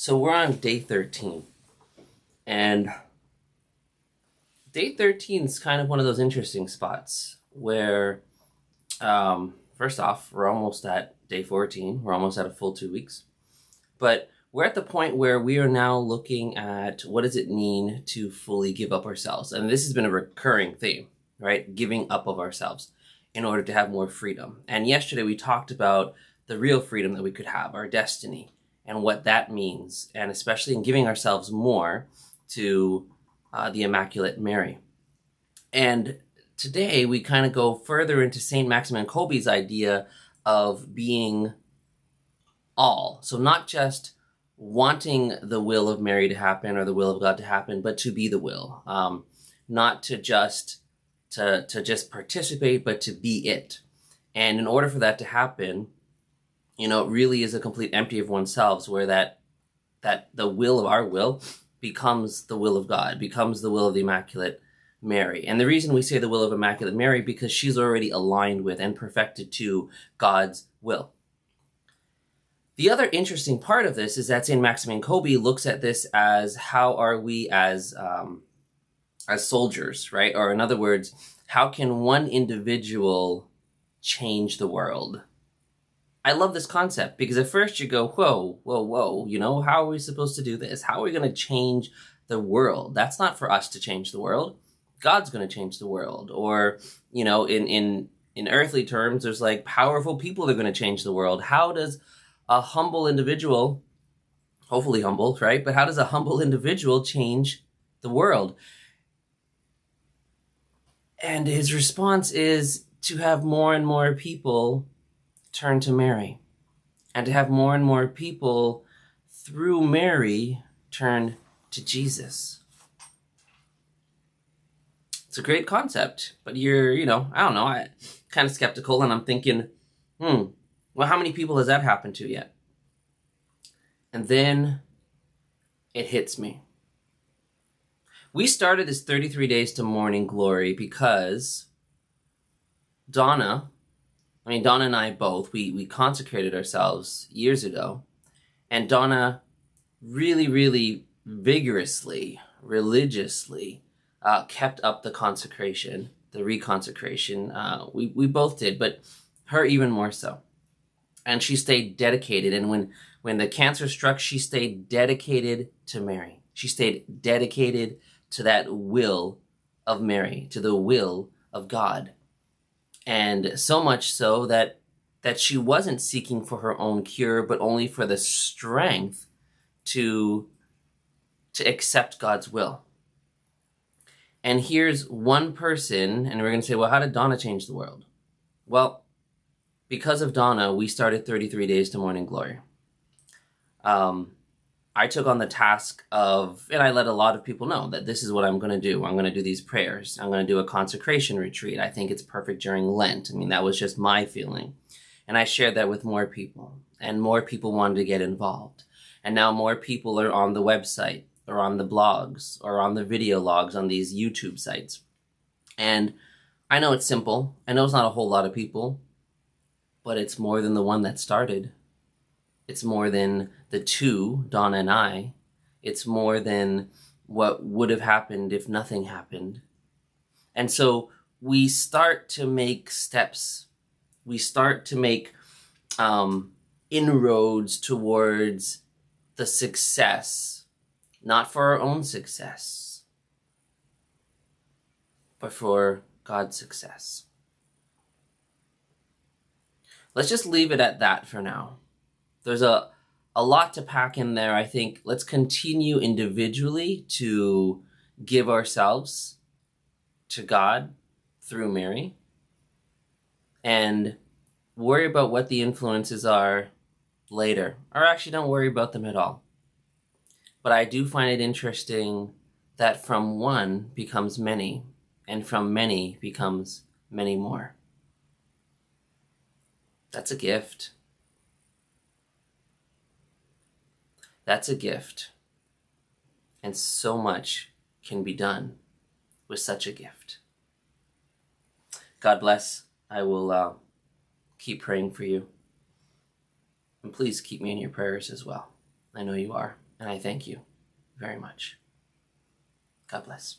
So we're on day 13, and day 13 is kind of one of those interesting spots where, first off, we're almost at day 14. We're almost at a full 2 weeks. But we're at the point where we are now looking at what does it mean to fully give up ourselves. And this has been a recurring theme, right? Giving up of ourselves in order to have more freedom. And yesterday we talked about the real freedom that we could have, our destiny, and what that means, and especially in giving ourselves more to the Immaculate Mary. And today we kind of go further into St. Maximin Kolbe's idea of being all. So not just wanting the will of Mary to happen or the will of God to happen, but to be the will. Not to just participate, but to be it. And in order for that to happen, it really is a complete empty of oneself, where that the will of our will becomes the will of God, becomes the will of the Immaculate Mary. And the reason we say the will of Immaculate Mary, because she's already aligned with and perfected to God's will. The other interesting part of this is that St. Maximin Kolbe looks at this as how are we as soldiers, right? Or in other words, how can one individual change the world? I love this concept because at first you go, whoa, how are we supposed to do this? How are we going to change the world? That's not for us to change the world. God's going to change the world. Or, in earthly terms, there's like powerful people that are going to change the world. How does a humble individual, hopefully humble, right? But how does a humble individual change the world? And his response is to have more and more people turn to Mary, and to have more and more people through Mary turn to Jesus. It's a great concept, but you're, I don't know, I'm kind of skeptical, and I'm thinking, well, how many people has that happened to yet? And then it hits me. We started this 33 Days to Morning Glory because Donna and I both, we consecrated ourselves years ago. And Donna really, really vigorously, religiously kept up the consecration, the reconsecration. We both did, but her even more so. And she stayed dedicated. And when the cancer struck, she stayed dedicated to Mary. She stayed dedicated to that will of Mary, to the will of God. And so much so that she wasn't seeking for her own cure, but only for the strength to accept God's will. And here's one person, and we're going to say, well, how did Donna change the world? Well, because of Donna, we started 33 Days to Morning Glory. I took on the task of, and I let a lot of people know that this is what I'm going to do. I'm going to do these prayers. I'm going to do a consecration retreat. I think it's perfect during Lent. That was just my feeling. And I shared that with more people, and more people wanted to get involved. And now more people are on the website, or on the blogs, or on the video logs on these YouTube sites. And I know it's simple. I know it's not a whole lot of people, but it's more than the one that started. It's more than the two, Donna and I. It's more than what would have happened if nothing happened. And so we start to make steps. We start to make inroads towards the success, not for our own success, but for God's success. Let's just leave it at that for now. There's a lot to pack in there. I think let's continue individually to give ourselves to God through Mary, and worry about what the influences are later. Or actually don't worry about them at all. But I do find it interesting that from one becomes many, and from many becomes many more. That's a gift. That's a gift. And so much can be done with such a gift. God bless. I will keep praying for you. And please keep me in your prayers as well. I know you are. And I thank you very much. God bless.